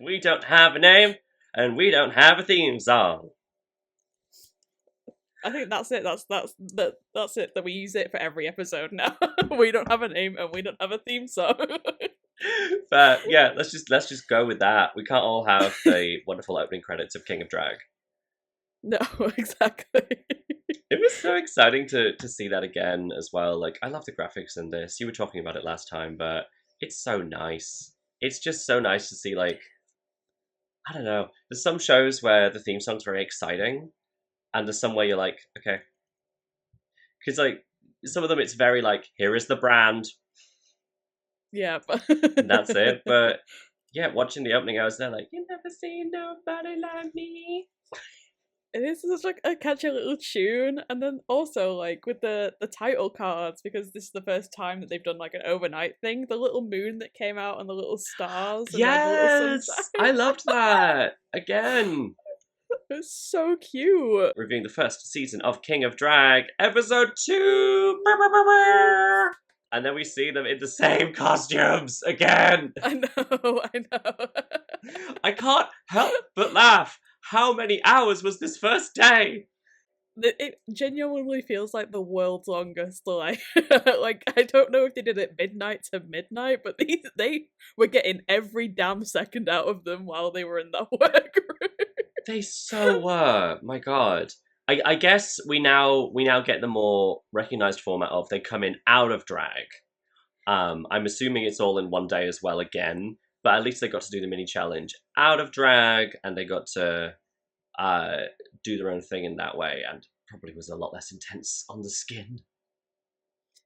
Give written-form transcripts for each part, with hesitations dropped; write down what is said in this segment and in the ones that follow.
We don't have a name, and we don't have a theme song. I think that's it. That's it. That we use it for every episode now. We don't have a name and we don't have a theme song. But yeah, let's just go with that. We can't all have the wonderful opening credits of King of Drag. No, exactly. It was so exciting to see that again as well. Like, I love the graphics in this. You were talking about it last time, but it's so nice. It's just so nice to see, like, I don't know. There's some shows where the theme song's very exciting, and there's some where you're like, okay. Because, like, some of them it's very, like, here is the brand. Yeah. And that's it. But, yeah, watching the opening, I was there like, you never seen nobody like me. It is such like a catchy little tune, and then also like with the title cards, because this is the first time that they've done like an overnight thing. The little moon that came out and the little stars. And Yes, the little sunshine. I loved that. Again, It's so cute. reviewing the first season of King of Drag, episode 2. And then we see them in the same costumes again. I know. I can't help but laugh. How many hours was this first day? It genuinely feels like the world's longest delay. Like, I don't know if they did it midnight to midnight, but they were getting every damn second out of them while they were in that workroom. They so were. My God. I guess we now get the more recognized format of they come in out of drag. I'm assuming it's all in one day as well again, but at least they got to do the mini challenge out of drag, and they got to do their own thing in that way, and probably was a lot less intense on the skin.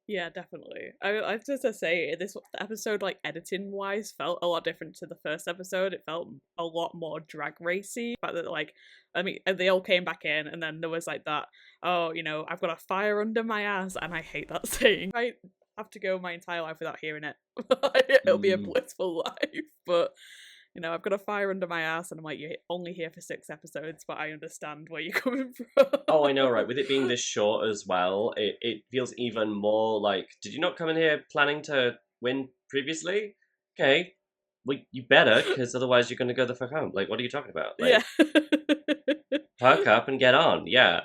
Yeah, definitely. I have to say, this episode, like, editing wise, felt a lot different to the first episode. It felt a lot more drag racy. The fact that, like, I mean, they all came back in, and then there was like that, oh, you know, I've got a fire under my ass, and I hate that saying. I have to go my entire life without hearing it. It'll be a blissful life, but you know, I've got a fire under my ass, and I'm like, you're only here for 6 episodes, but I understand where you're coming from. Oh, I know, right? With it being this short as well, it feels even more like, did you not come in here planning to win previously? Okay, well, you better, because otherwise you're going to go the fuck home. Like, what are you talking about? Like, yeah. perk up and get on, yeah.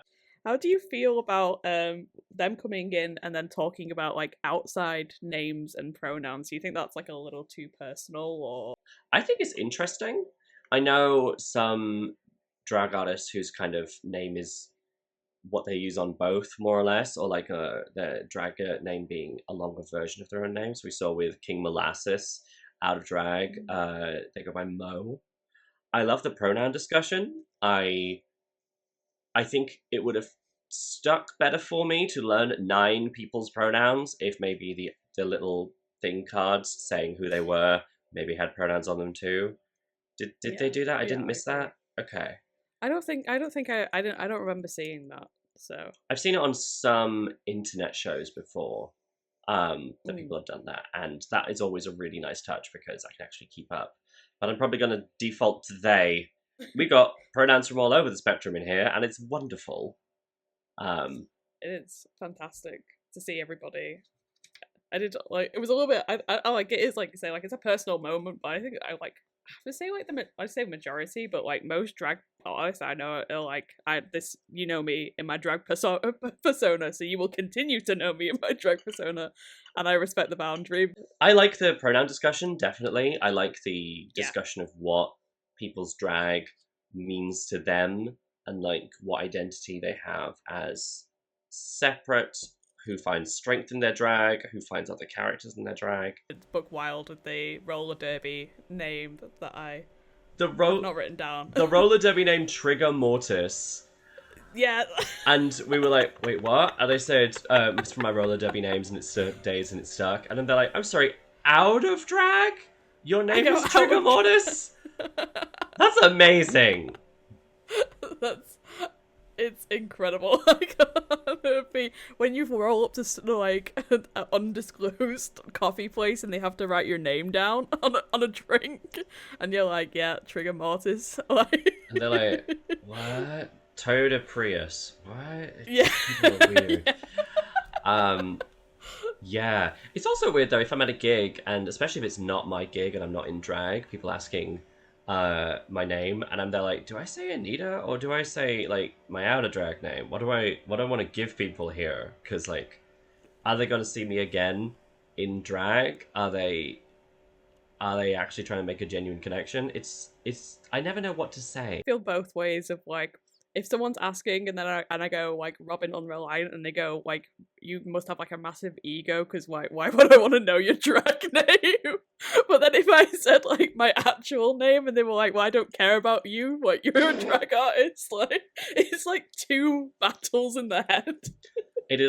How do you feel about them coming in and then talking about like outside names and pronouns? Do you think that's like a little too personal, or? I think it's interesting. I know some drag artists whose kind of name is what they use on both, more or less, or like their drag name being a longer version of their own names. We saw with King Molasses out of drag, they go by Mo. I love the pronoun discussion. I think it would have stuck better for me to learn 9 people's pronouns if maybe the little thing cards saying who they were maybe had pronouns on them too. Did they do that? I didn't miss that. Okay. I don't remember seeing that. So I've seen it on some internet shows before. That people have done that, and that is always a really nice touch because I can actually keep up. But I'm probably going to default to they. We got pronouns from all over the spectrum in here, and it's wonderful. It is fantastic to see everybody. I did like it was a little bit. I like it is like you say like it's a personal moment, but I think I have to say like I say majority, but like most drag artists I know are like you know me in my drag persona, so you will continue to know me in my drag persona, and I respect the boundary. I like the pronoun discussion, definitely. I like the discussion of what people's drag means to them and like what identity they have as separate, who finds strength in their drag, who finds other characters in their drag. It's book wild with the roller derby name that I've not written down. The roller derby name Trigger Mortis. Yeah. And we were like, wait, what? And they said, it's from my roller derby names and it's days and it's stuck. And then they're like, I'm sorry, out of drag? Your name is Trigger Mortis? That's amazing. It's incredible. When you roll up to like an undisclosed coffee place and they have to write your name down on a drink, and you're like, yeah, Trigger Mortis. Like, and they're like, what? Toda Prius? What? Yeah. People are weird. Yeah. It's also weird though if I'm at a gig, and especially if it's not my gig and I'm not in drag, people asking my name, and I'm there like, do I say Anita or do I say like my outer drag name? What do I want to give people here? Because like, are they going to see me again in drag? Are they actually trying to make a genuine connection? It's I never know what to say. I feel both ways of like, if someone's asking and then I go like Robin Unreliant and they go like, you must have like a massive ego because why would I want to know your drag name? But then if I said like my actual name and they were like, well, I don't care about you, what you're a drag artist, like it's like two battles in the head. It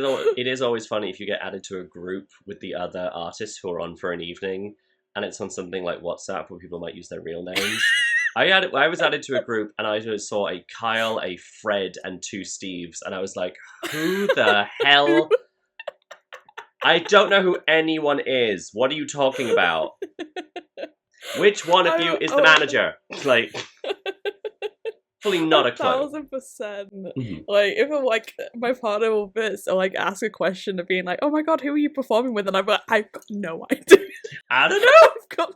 is always funny if you get added to a group with the other artists who are on for an evening, and it's on something like WhatsApp where people might use their real names. I was added to a group and I just saw a Kyle, a Fred, and two Steves, and I was like, who the hell? I don't know who anyone is. What are you talking about? Which one of you is the manager? Like, fully not a clue. 1,000%. Like, if I'm like, my partner will be so like ask a question of being like, "Oh my god, who are you performing with?" And I'm like, "I've got no idea. I don't know. I've got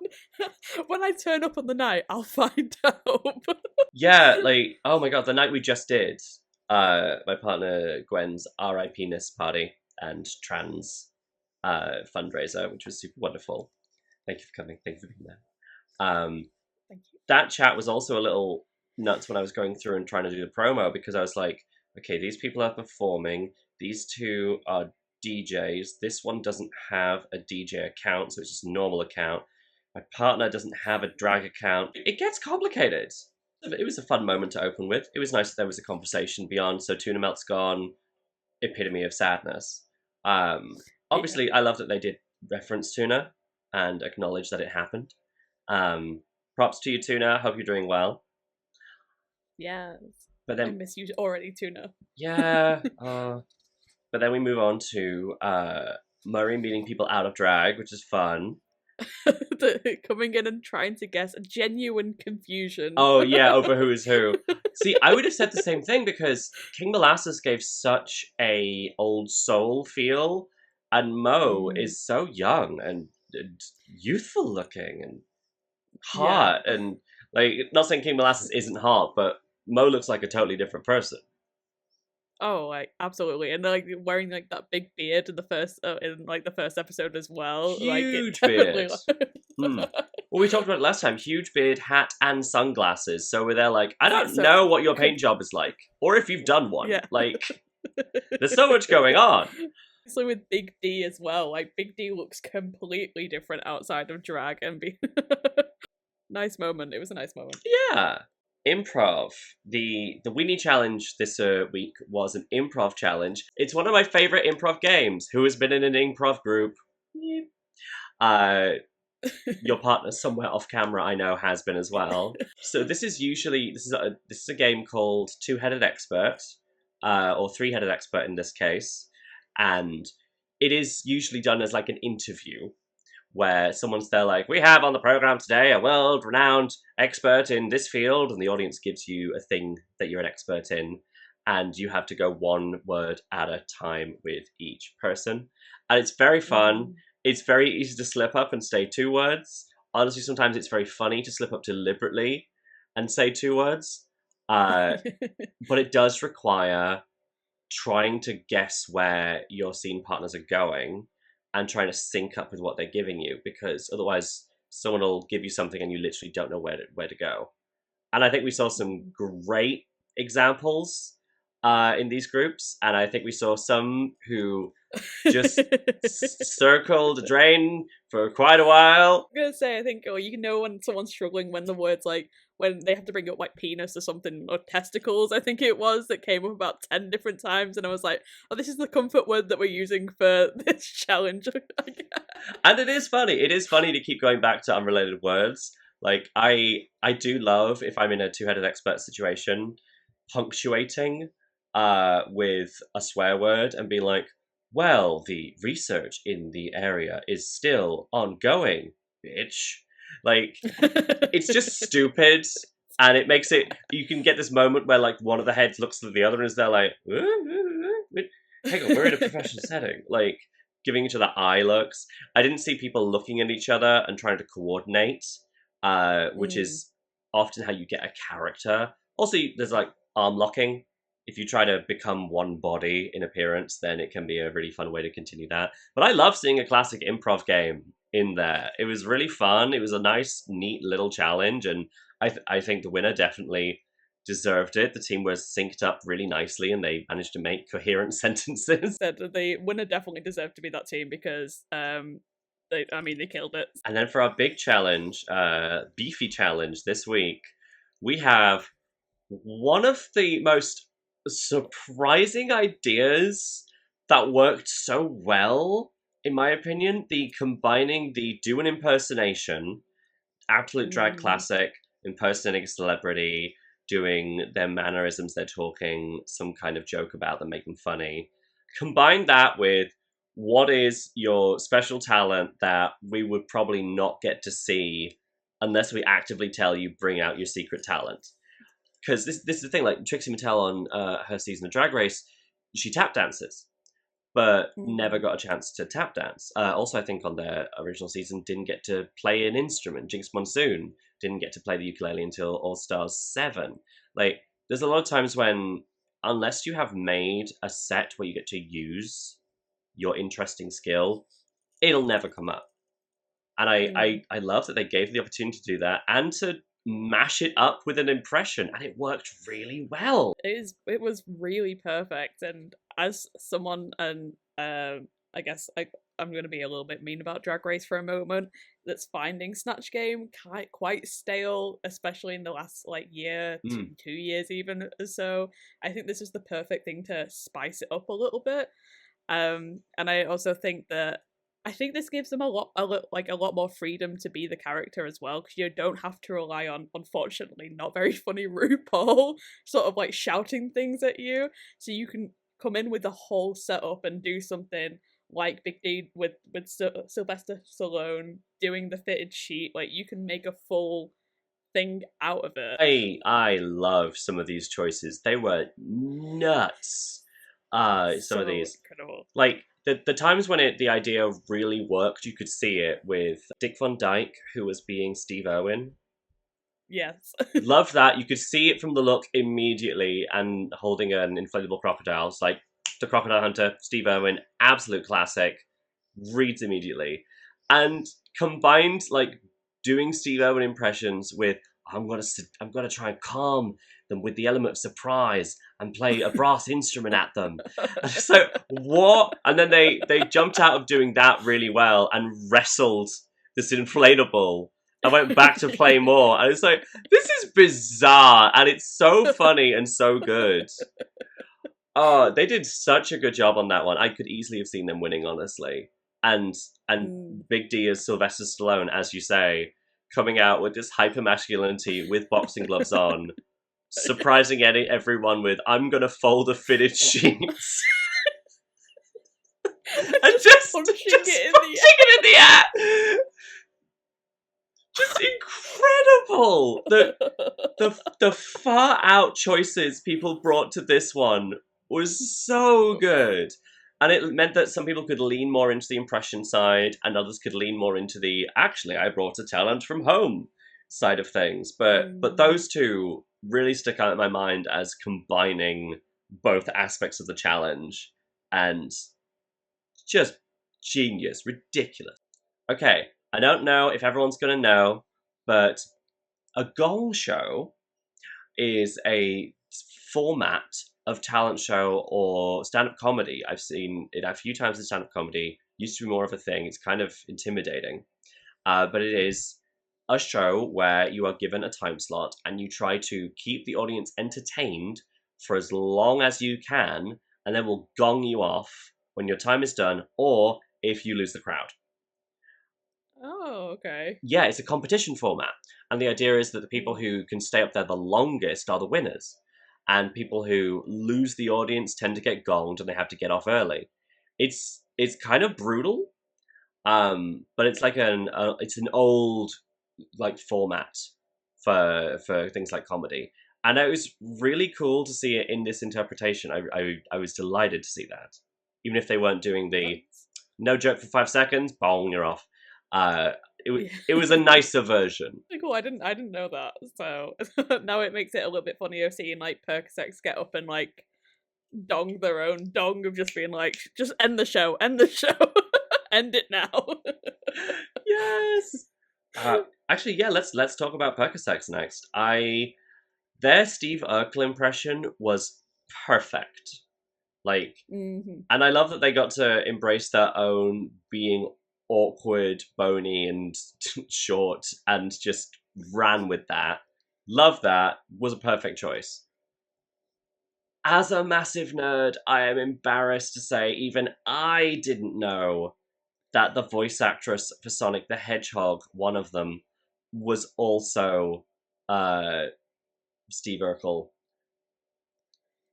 when I turn up on the night, I'll find out." Yeah, like, oh my god, the night we just did, my partner Gwen's RIP-ness party and trans fundraiser, which was super wonderful. Thank you for coming. Thank you for being there. Thank you. That chat was also a little nuts when I was going through and trying to do the promo, because I was like, okay, these people are performing. These two are DJs. This one doesn't have a DJ account, so it's just a normal account. My partner doesn't have a drag account. It gets complicated. It was a fun moment to open with. It was nice that there was a conversation beyond, so Tuna Melt's gone, epitome of sadness. Obviously, yeah. I love that they did reference Tuna and acknowledge that it happened. Props to you, Tuna. Hope you're doing well. Yes. But then, I miss you already, Tuna. Yeah. But then we move on to Murray meeting people out of drag, which is fun. Coming in and trying to guess a genuine confusion. Oh yeah, over who is who. See, I would have said the same thing because King Molasses gave such a old soul feel, and Mo is so young and youthful looking and hot, and like, not saying King Molasses isn't hot, but Mo looks like a totally different person. Oh, like absolutely, and like wearing like that big beard in the first episode as well. Huge like, beard. Well, we talked about it last time. Huge beard, hat, and sunglasses. So we're there like, I don't know what your paint job is like, or if you've done one. Yeah. Like, there's so much going on. So with Big D as well, like Big D looks completely different outside of drag and be nice moment. It was a nice moment. Yeah. Improv. The Weenie Challenge this week was an improv challenge. It's one of my favorite improv games. Who has been in an improv group? Your partner somewhere off camera, I know, has been as well. So this is a game called Two-Headed Expert, or Three-Headed Expert in this case, and it is usually done as like an interview, where someone's there like, we have on the program today a world-renowned expert in this field, and the audience gives you a thing that you're an expert in, and you have to go one word at a time with each person. And it's very fun. It's very easy to slip up and say two words. Honestly, sometimes it's very funny to slip up deliberately and say two words. But it does require trying to guess where your scene partners are going and trying to sync up with what they're giving you, because otherwise someone will give you something and you literally don't know where to go. And I think we saw some great examples in these groups, and I think we saw some who just circled a drain for quite a while. I'm gonna say, I think, you know when someone's struggling when the words like, when they have to bring up like penis or something, or testicles, I think it was, that came up about 10 different times, and I was like, oh, this is the comfort word that we're using for this challenge. And it is funny. It is funny to keep going back to unrelated words. Like, I do love, if I'm in a two-headed expert situation, punctuating with a swear word and be like, well, the research in the area is still ongoing, bitch. Like, it's just stupid, and it makes it, you can get this moment where like one of the heads looks to the other and is there like, hang on, we're in a professional setting. Like, giving each other eye looks. I didn't see people looking at each other and trying to coordinate, which is often how you get a character. Also, there's like arm locking. If you try to become one body in appearance, then it can be a really fun way to continue that. But I love seeing a classic improv game in there. It was really fun. It was a nice, neat little challenge, and I think the winner definitely deserved it. The team was synced up really nicely, and they managed to make coherent sentences. Said that the winner definitely deserved to be that team because they killed it. And then for our big challenge, beefy challenge this week, we have one of the most surprising ideas that worked so well, in my opinion. The combining the do an impersonation, absolute drag classic, impersonating a celebrity, doing their mannerisms, they're talking, some kind of joke about them, make them funny. Combine that with what is your special talent that we would probably not get to see unless we actively tell you bring out your secret talent. Because this is the thing, like Trixie Mattel on her season of Drag Race, she tap dances, but never got a chance to tap dance. Also, I think on their original season, didn't get to play an instrument. Jinx Monsoon didn't get to play the ukulele until All Stars 7. Like, there's a lot of times when, unless you have made a set where you get to use your interesting skill, it'll never come up. And I love that they gave the opportunity to do that and to mash it up with an impression, and it worked really well. It was really perfect. And as someone, and I guess I'm going to be a little bit mean about Drag Race for a moment, that's finding Snatch Game quite stale, especially in the last year, 2 years even or so. I think this is the perfect thing to spice it up a little bit. And I also think that this gives them a lot more freedom to be the character as well, because you don't have to rely on, unfortunately, not very funny RuPaul sort of shouting things at you. So you can come in with the whole setup and do something like Big D with Sylvester Stallone doing the fitted sheet. You can make a full thing out of it. I love some of these choices. They were nuts. Some of these, incredible. The times when the idea really worked, you could see it with Dick Von Dyke, who was being Steve Irwin. Yes. Loved that. You could see it from the look immediately, and holding an inflatable crocodile. It's like the Crocodile Hunter, Steve Irwin, absolute classic. Reads immediately. And combined, doing Steve Irwin impressions with, I'm gonna try and calm them with the element of surprise and play a brass instrument at them. And it's like, what? And then they jumped out of doing that really well and wrestled this inflatable and went back to play more. And it's like, this is bizarre, and it's so funny and so good. Oh, they did such a good job on that one. I could easily have seen them winning, honestly. And Big D as Sylvester Stallone, as you say, coming out with this hyper masculinity with boxing gloves on, surprising everyone with, I'm gonna fold a fitted sheets. And just punching it in the air. Just incredible. The far out choices people brought to this one was so good. And it meant that some people could lean more into the impression side, and others could lean more into the, actually, I brought a talent from home side of things. But those two really stick out in my mind as combining both aspects of the challenge, and just genius, ridiculous. Okay, I don't know if everyone's going to know, but a gong show is a format of talent show or stand-up comedy. I've seen it a few times in stand-up comedy. Used to be more of a thing. It's kind of intimidating. But it is a show where you are given a time slot and you try to keep the audience entertained for as long as you can, and then we'll gong you off when your time is done, or if you lose the crowd. Oh, okay. Yeah, it's a competition format. And the idea is that the people who can stay up there the longest are the winners. And people who lose the audience tend to get gonged and they have to get off early. It's kind of brutal, but it's it's an old format for things like comedy. And it was really cool to see it in this interpretation. I was delighted to see that. Even if they weren't doing the no joke for 5 seconds, bong, you're off. Yeah. it was a nicer version. Cool. I didn't know that. So now it makes it a little bit funnier seeing like Percocets get up and like dong their own dong of just being like, just end the show, end it now. Yes. Actually, yeah. Let's talk about Percocets next. Their Steve Urkel impression was perfect. Like, Hmm. and I love that they got to embrace their own being awkward, bony, and short, and just ran with that. Love that. Was a perfect choice. As a massive nerd, I am embarrassed to say even I didn't know that the voice actress for Sonic the Hedgehog, one of them, was also uh, Steve Urkel,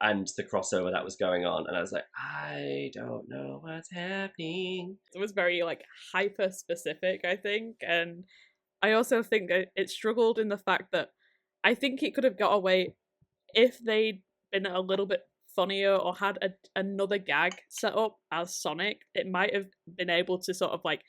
and the crossover that was going on. And I was like, I don't know what's happening. It was very like hyper specific, I think, and I also think that it struggled in the fact that I think it could have got away if they'd been a little bit funnier or had another gag set up as Sonic. It might have been able to sort of like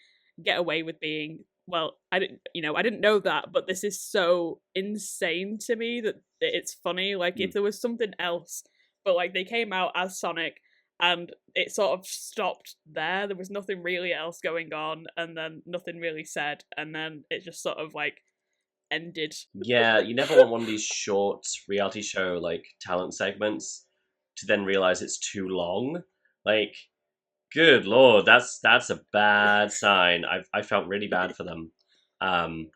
get away with being, well, I didn't know that, but this is so insane to me that it's funny. Like if there was something else, but like they came out as Sonic and it sort of stopped there. There was nothing really else going on, and then nothing really said, and then it just sort of like ended. Yeah, you never want one of these short reality show like talent segments to then realize it's too long. Like, good lord, that's a bad sign. I felt really bad for them. Um,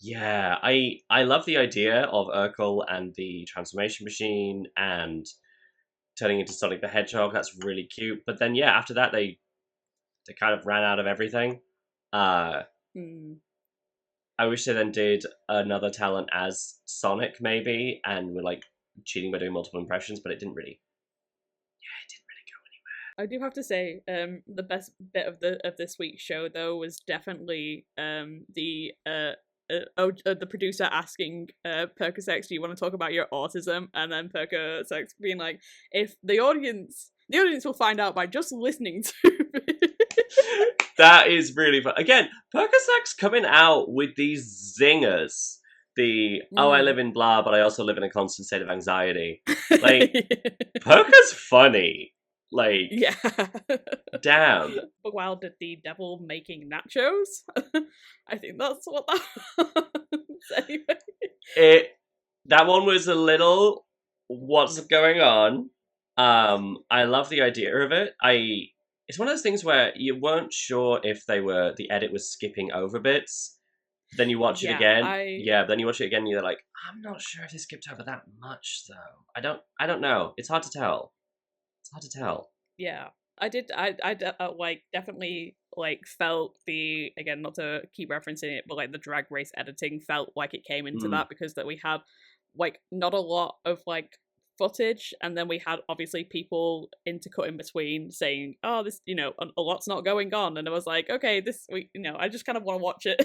yeah, I love the idea of Urkel and the transformation machine and turning into Sonic the Hedgehog. That's really cute. But then yeah, after that they kind of ran out of everything. Uh, Hmm. I wish they then did another talent as Sonic maybe, and were like cheating by doing multiple impressions, but it didn't really go I do have to say, the best bit of this week's show though was definitely the producer asking Percocets, "Do you want to talk about your autism?" And then Percocets being like, "If the audience will find out by just listening to me." That is really fun. Again, Percocets coming out with these zingers. The I Mm. live in blah, but I also live in a constant state of anxiety. Like, Perca's funny. Like, Yeah. damn. But while did the devil making nachos? I think that's what that was. Anyway. It that one was a little what's going on. I love the idea of it. It's one of those things where you weren't sure if the edit was skipping over bits. Then you watch it Yeah, again. Yeah, then you watch it again and you're like, I'm not sure if they skipped over that much though. I don't know. It's hard to tell. It's hard to tell. yeah. Like definitely like felt the, again, not to keep referencing it, but like the drag race editing felt like it came into Mm. that because that we had like not a lot of like footage, and then we had obviously people intercut in between saying, "Oh, this, a lot's not going on," and I was like, "Okay, I just kind of want to watch it."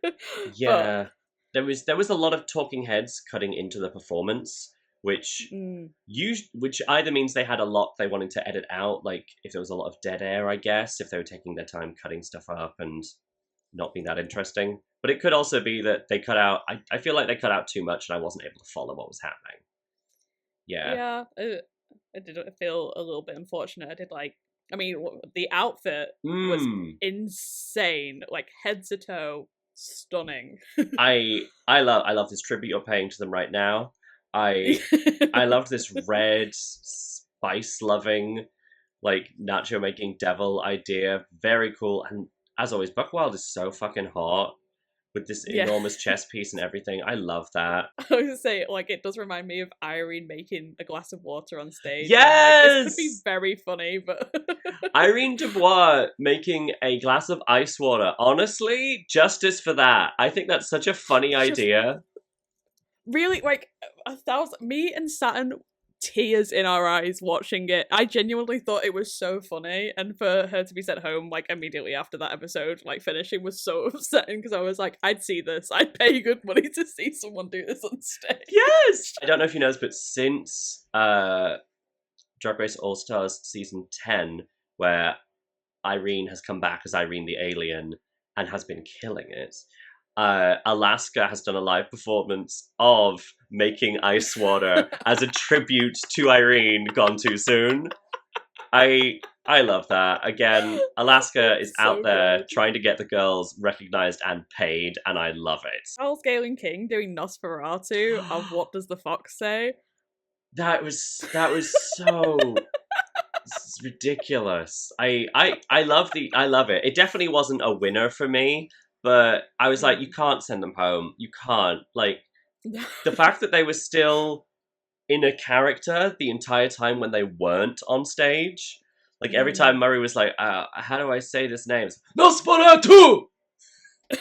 But Yeah. There was a lot of talking heads cutting into the performance, which mm, which either means they had a lot they wanted to edit out, like if there was a lot of dead air, I guess, if they were taking their time cutting stuff up and not being that interesting. But it could also be that they cut out. I feel like they cut out too much, and I wasn't able to follow what was happening. Yeah. yeah, I did feel a little bit unfortunate. I did like, I mean, the outfit was Hmm. insane, like head to toe, stunning. I love this tribute you're paying to them right now. I love this red spice loving, like nacho making devil idea. Very cool. And as always, Buckwild is so fucking hot with this Yeah. enormous chess piece and everything. I love that. I was gonna say, like, it does remind me of Irene making a glass of water on stage. And I'm like, this could be Yes! very funny, but Irene Dubois making a glass of ice water. Honestly, justice for that. I think that's such a funny just idea. really like me and Saturn, tears in our eyes watching it. I genuinely thought it was so funny, and for her to be sent home like immediately after that episode, like finishing, was so upsetting because I was like, I'd see this. I'd pay good money to see someone do this on stage. Yes! I don't know if you know this, but since Drag Race All Stars season 10, where Irene has come back as Irene the Alien, and has been killing it. Alaska has done a live performance of Making Ice Water as a tribute to Irene Gone Too Soon. I love that. Again, Alaska is It's out so there good. trying to get the girls recognized and paid, and I love it. Charles Galen King doing Nosferatu of What Does the Fox Say? That was so ridiculous. I love it. It definitely wasn't a winner for me, but I was like, you can't send them home. You can't. Like, the fact that they were still in a character the entire time when they weren't on stage. Like, every time Murray was like, how do I say this name? Nosferatu!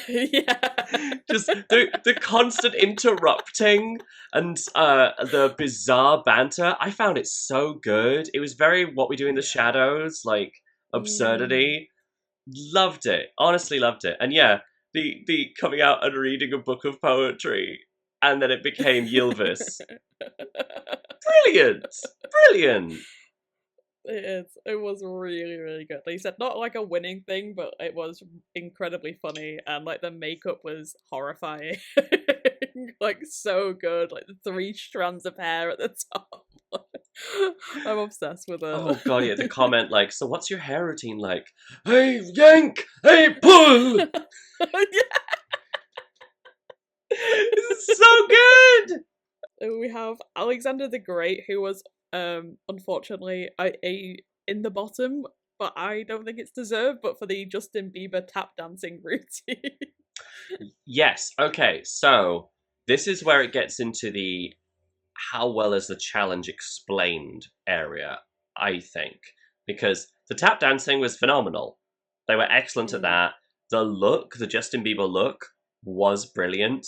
Yeah. Just the constant interrupting and the bizarre banter. I found it so good. It was very What We Do in the Shadows, like absurdity. Loved it. Honestly loved it. And yeah, the coming out and reading a book of poetry and then it became Ylvis. Brilliant. Brilliant. It is. It was really, really good. Like you said, not like a winning thing, but it was incredibly funny, and like the makeup was horrifying. Like so good. Like the 3 strands of hair at the top. I'm obsessed with it. Oh god, yeah, the comment like, so what's your hair routine like? Hey, yank! Hey, pull! Yeah. This is so good! We have Alexander the Great, who was unfortunately in the bottom, but I don't think it's deserved, but for the Justin Bieber tap dancing routine. Yes, okay, so this is where it gets into the how well is the challenge explained area, I think. Because the tap dancing was phenomenal. They were excellent at that. The look, the Justin Bieber look, was brilliant.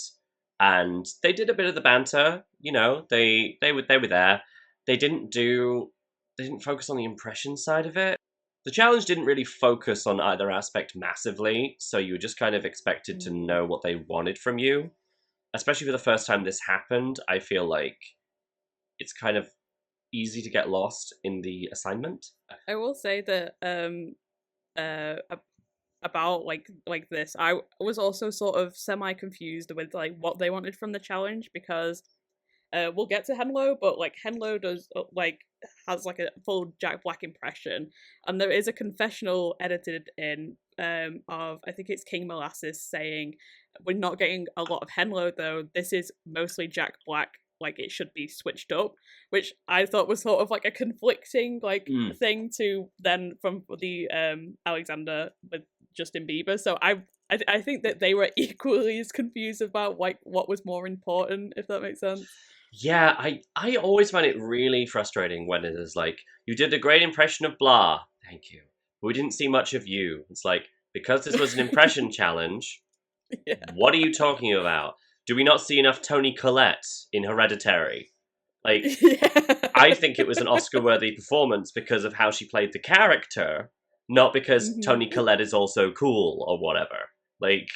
And they did a bit of the banter, you know, they were there. They didn't focus on the impression side of it. The challenge didn't really focus on either aspect massively, so you were just kind of expected to know what they wanted from you. Especially for the first time this happened, I feel like it's kind of easy to get lost in the assignment. I will say that about like this, I was also sort of semi confused with like what they wanted from the challenge, because we'll get to Henlo, but like Henlo does has like a full Jack Black impression, and there is a confessional edited in of, I think it's King Molasses, saying, "We're not getting a lot of Henlo though. This is mostly Jack Black. Like it should be switched up," which I thought was sort of like a conflicting thing to then from the Alexander with Justin Bieber. So I think that they were equally as confused about like what was more important, if that makes sense. Yeah, I always find it really frustrating when it is like, you did a great impression of blah, thank you. But we didn't see much of you. It's like, because this was an impression challenge, what are you talking about? Do we not see enough Toni Collette in Hereditary? Like, I think it was an Oscar-worthy performance because of how she played the character, not because Toni Collette is also cool or whatever. Like,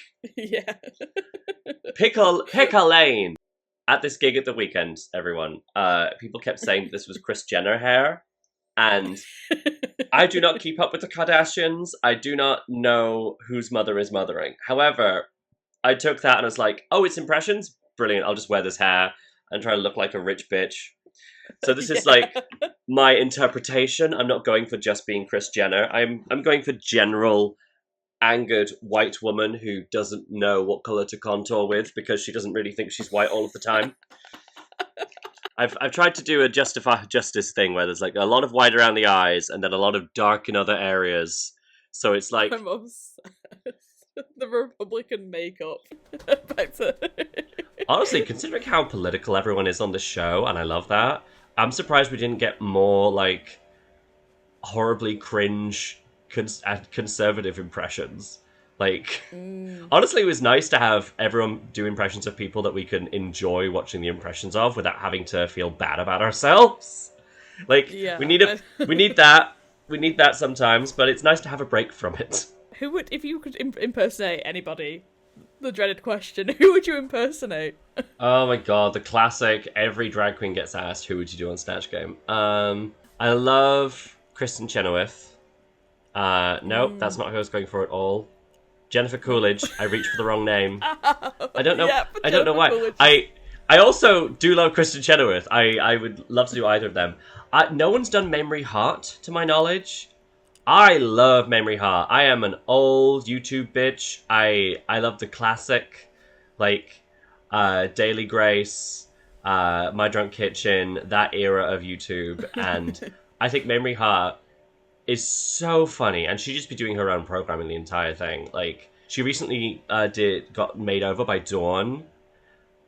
pick a lane. At this gig at the weekend, everyone, people kept saying that this was Kris Jenner hair, and I do not keep up with the Kardashians. I do not know whose mother is mothering. However, I took that and I was like, oh, it's impressions? Brilliant, I'll just wear this hair and try to look like a rich bitch. So this is like my interpretation. I'm not going for just being Kris Jenner. I'm going for general angered white woman who doesn't know what color to contour with because she doesn't really think she's white all of the time. I've tried to do a justify justice thing where there's like a lot of white around the eyes and then a lot of dark in other areas. So it's like, I'm obsessed. The Republican makeup. honestly, considering how political everyone is on the show, and I love that, I'm surprised we didn't get more like horribly cringe conservative impressions. Like, honestly, it was nice to have everyone do impressions of people that we can enjoy watching the impressions of without having to feel bad about ourselves. Like, we need that sometimes, but it's nice to have a break from it. Who would, if you could impersonate anybody, the dreaded question, who would you impersonate? Oh my god, the classic, every drag queen gets asked, who would you do on Snatch Game? I love Kristen Chenoweth. Nope, that's not who I was going for at all. Jennifer Coolidge. I reached for the wrong name. I don't know. Yeah, I don't know why. Coolidge. I also do love Kristen Chenoweth. I would love to do either of them. No one's done Memory Heart, to my knowledge. I love Memory Heart. I am an old YouTube bitch. I love the classic, like Daily Grace, My Drunk Kitchen, that era of YouTube, and I think Memory Heart is so funny, and she'd just be doing her own programming the entire thing. Like she recently got made over by Dawn,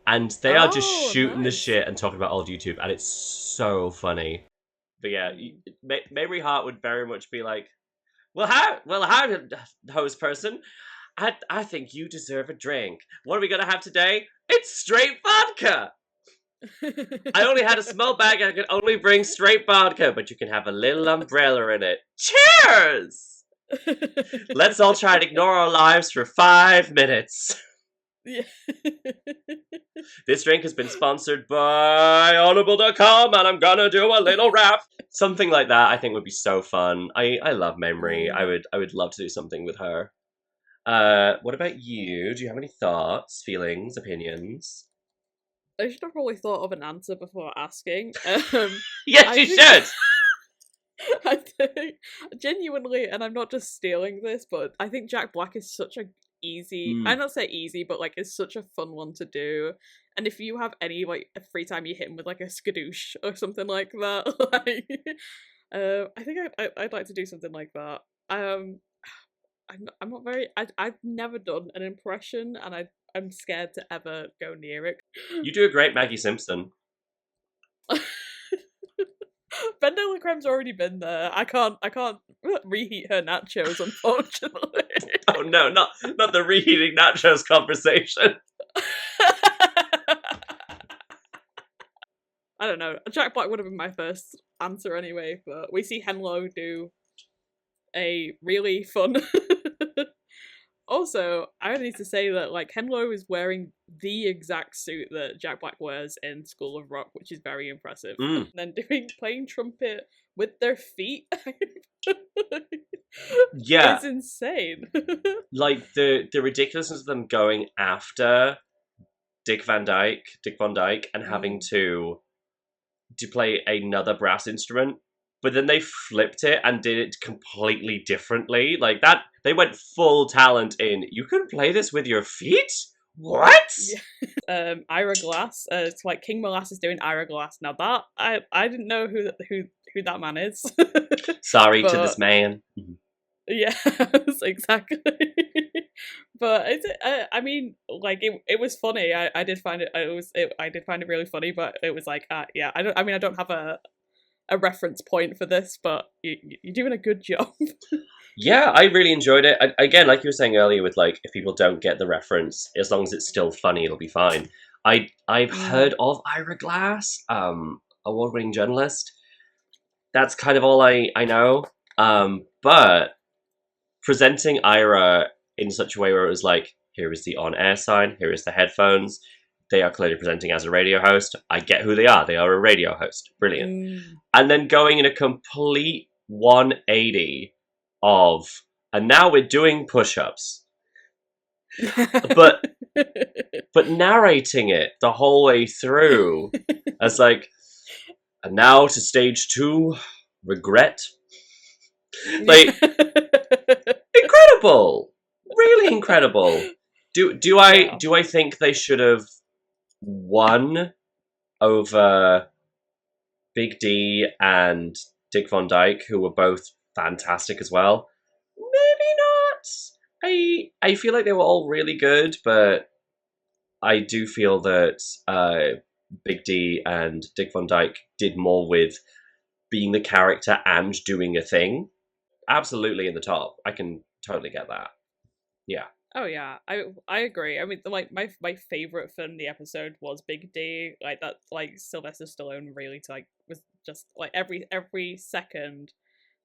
and they are just shooting the shit and talking about old YouTube, and it's so funny. But yeah, Memory Heart would very much be like, hi, host person. I think you deserve a drink. What are we gonna have today? It's straight vodka. I only had a small bag and I could only bring straight vodka, but you can have a little umbrella in it. Cheers! Let's all try and ignore our lives for 5 minutes. Yeah. This drink has been sponsored by Audible.com, and I'm gonna do a little rap. Something like that I think would be so fun. I love Memory. I would love to do something with her. What about you? Do you have any thoughts, feelings, opinions? I should have probably thought of an answer before asking. Yes, you should! I think, genuinely, and I'm not just stealing this, but I think Jack Black is such a easy, I'm not say easy, but like it's such a fun one to do. And if you have any like free time, you hit him with like a skadoosh or something like that. Like, I think I'd like to do something like that. I'm not very. I've never done an impression, and I'm scared to ever go near it. You do a great Maggie Simpson. Bender LaCrème's already been there. I can't reheat her nachos, unfortunately. Oh no, not the reheating nachos conversation. I don't know. Jack Black would have been my first answer anyway, but we see Henlo do a really fun. Also, I need to say that like Henlo is wearing the exact suit that Jack Black wears in School of Rock, which is very impressive. And then playing trumpet with their feet. Yeah, it's insane. Like the ridiculousness of them going after Dick Van Dyke, and having to play another brass instrument. But then they flipped it and did it completely differently. Like that, they went full talent in. You can play this with your feet? What? Yeah. Ira Glass. It's like King Molasses doing Ira Glass. Now that I didn't know who that man is. Sorry to this man. Yeah, exactly. But I mean, like it was funny. I did find it. I did find it really funny. But it was like, yeah. I don't have a reference point for this, but you're doing a good job. Yeah, I really enjoyed it. Again, like you were saying earlier, with like if people don't get the reference, as long as it's still funny, it'll be fine. I've heard of Ira Glass, award-winning journalist. That's kind of all I know. But presenting Ira in such a way where it was like, here is the on-air sign, here is the headphones. They are clearly presenting as a radio host. I get who they are. They are a radio host. Brilliant. And then going in a complete 180 of, and now we're doing push-ups. but narrating it the whole way through as like, and now to stage 2, regret. Like, incredible. Really incredible. Do I think they should have won over Big D and Dick Van Dyke, who were both fantastic as well? Maybe not. I feel like they were all really good, but I do feel that Big D and Dick Van Dyke did more with being the character and doing a thing. Absolutely in the top. I can totally get that. Yeah. Oh yeah, I agree. I mean, like my favorite from the episode was Big D. Like that, like Sylvester Stallone really like was just like every second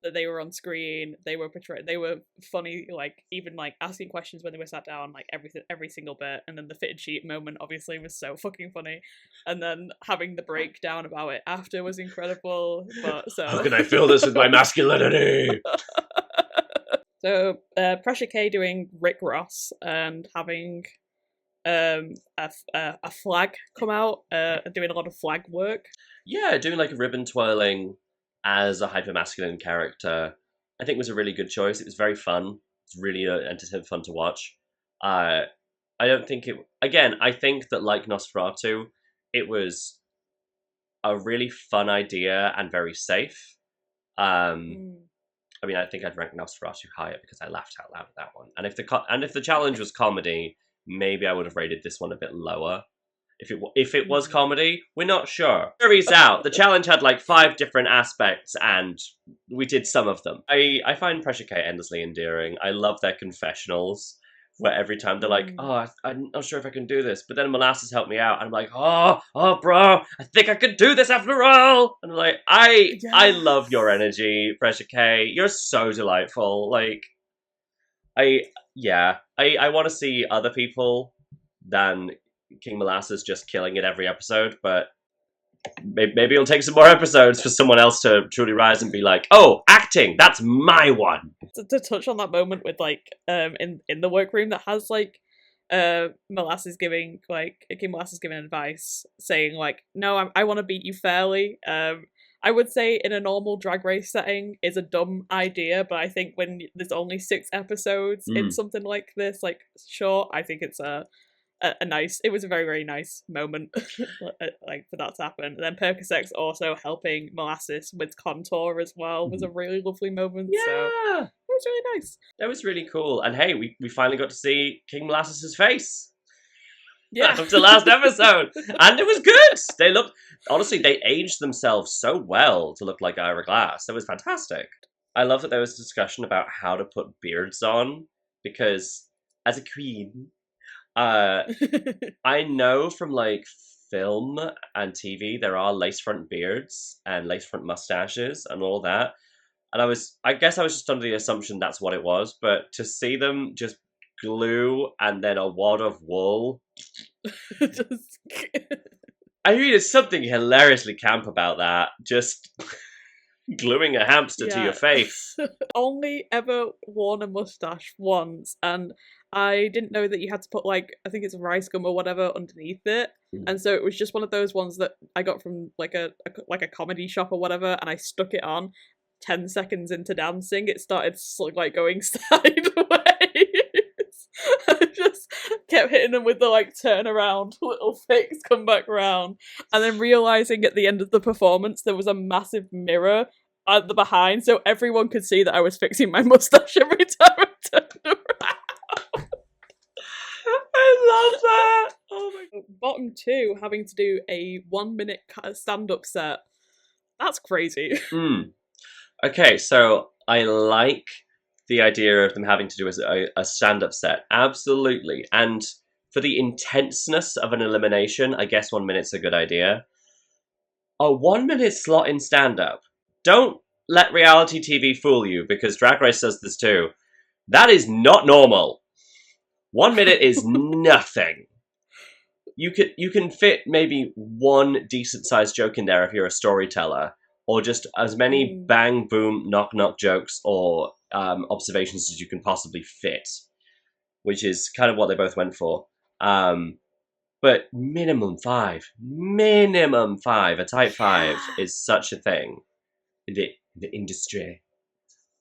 that they were on screen, they were portrayed. They were funny. Like even like asking questions when they were sat down, like every single bit. And then the fitted sheet moment obviously was so fucking funny. And then having the breakdown about it after was incredible. But so how can I fill this with my masculinity? So Pressure K doing Rick Ross and having a flag come out, doing a lot of flag work. Yeah, doing like a ribbon twirling as a hypermasculine character, I think was a really good choice. It was very fun. It's really entertaining, fun to watch. Uh, I don't think it. Again, I think that like Nosferatu, it was a really fun idea and very safe. Um, Mm. I mean, I think I'd rank Nosferatu higher because I laughed out loud at that one. And if the challenge was comedy, maybe I would have rated this one a bit lower. If it was comedy, we're not sure. Jury's out. The challenge had like 5 different aspects, and we did some of them. I find Pressure K endlessly endearing. I love their confessionals, where every time they're like, "Oh, I'm not sure if I can do this," but then Molasses helped me out, and I'm like, "Oh, bro, I think I could do this after all." And I'm like, I love your energy, Pressure K. You're so delightful. Like, I want to see other people than King Molasses just killing it every episode, but maybe it'll take some more episodes for someone else to truly rise and be like, "Oh, acting, that's my one." To touch on that moment with like in the workroom that has like Molasses giving like King Molasses giving advice saying like, no, I want to beat you fairly. I would say in a normal drag race setting is a dumb idea, but I think when there's only 6 episodes in something like this, like sure, I think it's a nice. It was a very very nice moment, like for that to happen. And then Percocets also helping Molasses with contour as well was a really lovely moment. Yeah, So it was really nice. that was really cool. And hey, we finally got to see King Molasses' face. Yeah, After last episode, and it was good. They aged themselves so well to look like Ira Glass. It was fantastic. I love that there was a discussion about how to put beards on, because as a queen, I know from like film and TV there are lace front beards and lace front mustaches and all that. And I guess I was just under the assumption that's what it was, but to see them just glue and then a wad of wool. Just... I mean, there's something hilariously camp about that. Just gluing a hamster to your face. Only ever worn a mustache once, and I didn't know that you had to put like, I think it's rice gum or whatever underneath it. And so it was just one of those ones that I got from like a comedy shop or whatever, and I stuck it on. 10 seconds into dancing, it started like going sideways. I just kept hitting them with the like turn around little fix, come back round, and then realizing at the end of the performance there was a massive mirror at the behind, so everyone could see that I was fixing my mustache every time I turned around. I love that. Oh my god. Bottom 2 having to do a 1-minute stand-up set. That's crazy. Okay, so I like the idea of them having to do a stand-up set. Absolutely. And for the intenseness of an elimination, I guess 1 minute's a good idea. A 1-minute slot in stand-up. Don't let reality TV fool you, because Drag Race does this too. That is not normal. 1 minute is nothing. You can fit maybe one decent-sized joke in there if you're a storyteller, or just as many bang, boom, knock, knock jokes or observations as you can possibly fit, which is kind of what they both went for. But minimum 5. A type 5 is such a thing in the industry.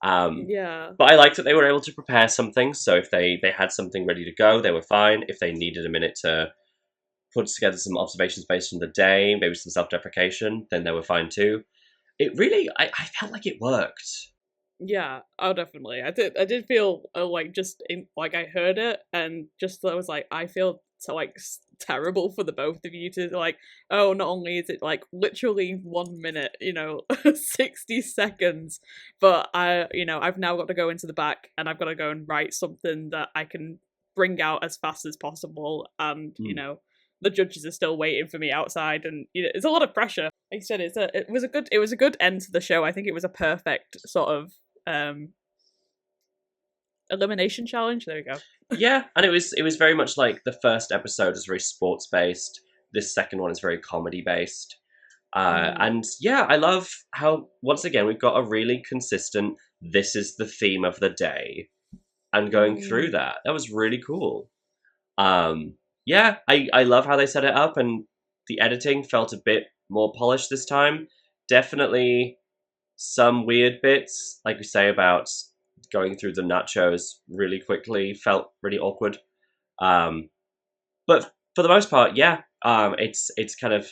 But I liked that they were able to prepare something, so if they had something ready to go, they were fine. If they needed a minute to put together some observations based on the day, maybe some self-deprecation, then they were fine too. It really, I felt like it worked. Yeah, oh, definitely. I did feel like just in, like I heard it and just I was like, I feel so like terrible for the both of you to like, oh, not only is it like literally 1 minute, 60 seconds, but I've now got to go into the back and I've got to go and write something that I can bring out as fast as possible, and the judges are still waiting for me outside, and it's a lot of pressure. Like you said, it was a good end to the show. I think it was a perfect sort of elimination challenge. There we go. Yeah, and it was very much like the first episode is very sports based. This second one is very comedy based. And yeah, I love how once again we've got a really consistent this is the theme of the day, and going through that. That was really cool. Yeah, I love how they set it up, and the editing felt a bit more polished this time. Definitely some weird bits, like we say about going through the nachos really quickly, felt really awkward. But for the most part, yeah, it's kind of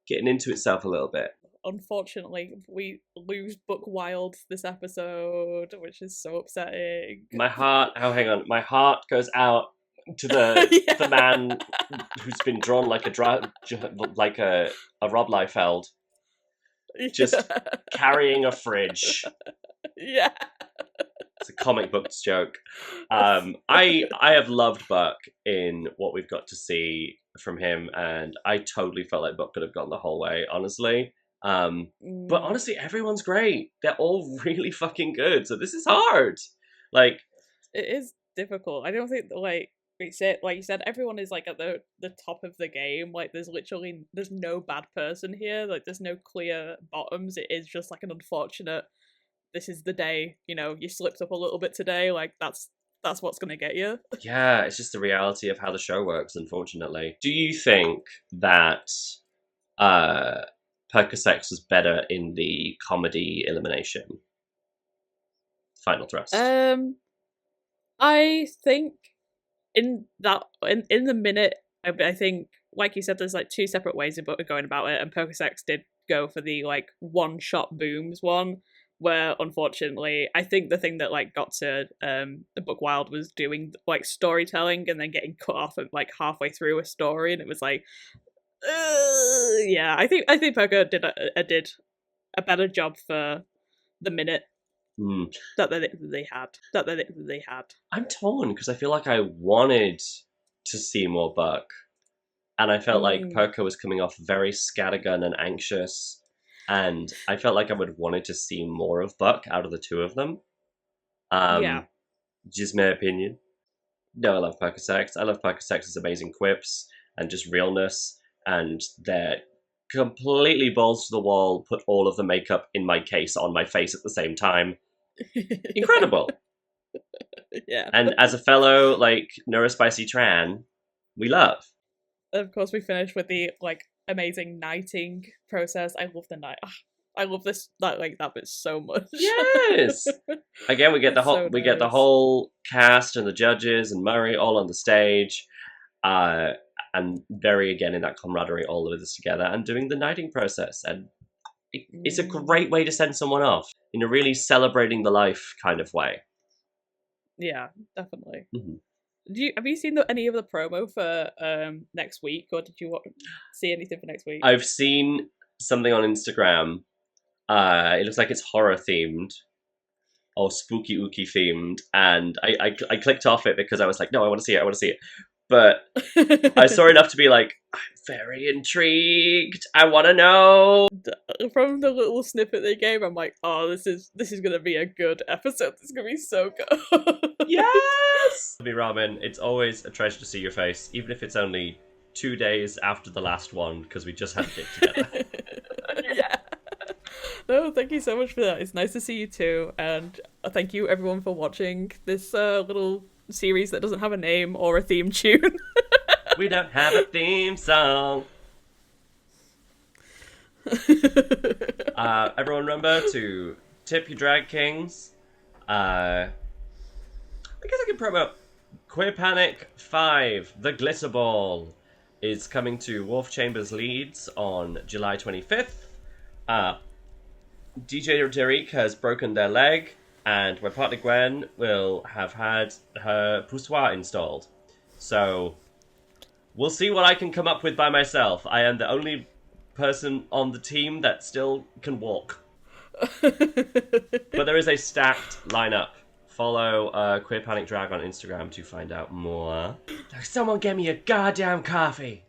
getting into itself a little bit. Unfortunately, we lose Book Wild this episode, which is so upsetting. My heart, hang on, my heart goes out to the man who's been drawn like a Rob Liefeld, just carrying a fridge. Yeah. It's a comic books joke. I have loved Buck in what we've got to see from him, and I totally felt like Buck could have gone the whole way, honestly. But honestly, everyone's great. They're all really fucking good. So this is hard. Like, it is difficult. I don't think like you said, everyone is like at the top of the game. Like there's no bad person here. Like there's no clear bottoms. It is just like an unfortunate, this is the day, you slipped up a little bit today. Like that's what's gonna get you. Yeah, it's just the reality of how the show works, unfortunately. Do you think that Percocet was better in the comedy elimination? Final thrust. I think in the minute, I think, like you said, there's like two separate ways of going about it, and Percocet did go for the like one shot booms one, where unfortunately I think the thing that like got to Book Wild was doing like storytelling and then getting cut off at like halfway through a story, and it was like yeah, I think Perco did a better job for the minute that they had. I'm torn because I feel like I wanted to see more Buck, and I felt like Perco was coming off very scattergun and anxious, and I felt like I would have wanted to see more of Buck out of the two of them. Yeah, just my opinion. No, I love Percocet. I love Percocet's amazing quips and just realness, and their completely balls to the wall, put all of the makeup in my case on my face at the same time. Incredible. Yeah. And as a fellow like neurospicy Tran, we love. Of course, we finish with the like amazing knighting process. I love the night. I love that bit so much. Yes. Again, we get the whole get the whole cast and the judges and Murray all on the stage, and very again in that camaraderie, all of this together and doing the knighting process. And it's a great way to send someone off in a really celebrating the life kind of way. Yeah, definitely. Mm-hmm. Have you seen any of the promo for next week, or did you see anything for next week? I've seen something on Instagram. It looks like it's horror themed or spooky ooky themed, and I clicked off it because I was like, no, I want to see it. But I saw enough to be like, I'm very intrigued. I want to know. From the little snippet they gave, I'm like, oh, this is going to be a good episode. This is going to be so good. Yes! To be Robin, it's always a treasure to see your face, even if it's only 2 days after the last one, because we just had to get together. Yeah. No, thank you so much for that. It's nice to see you too, and thank you everyone for watching this little series that doesn't have a name or a theme tune. We don't have a theme song. Everyone remember to tip your drag kings. I guess I can promote Queer Panic 5, The Glitterball, is coming to Wharf Chambers Leeds on July 25th. DJ Derek has broken their leg, and my partner Gwen will have had her poussoir installed. So we'll see what I can come up with by myself. I am the only person on the team that still can walk. But there is a stacked lineup. Follow Queer Panic Drag on Instagram to find out more. Someone get me a goddamn coffee.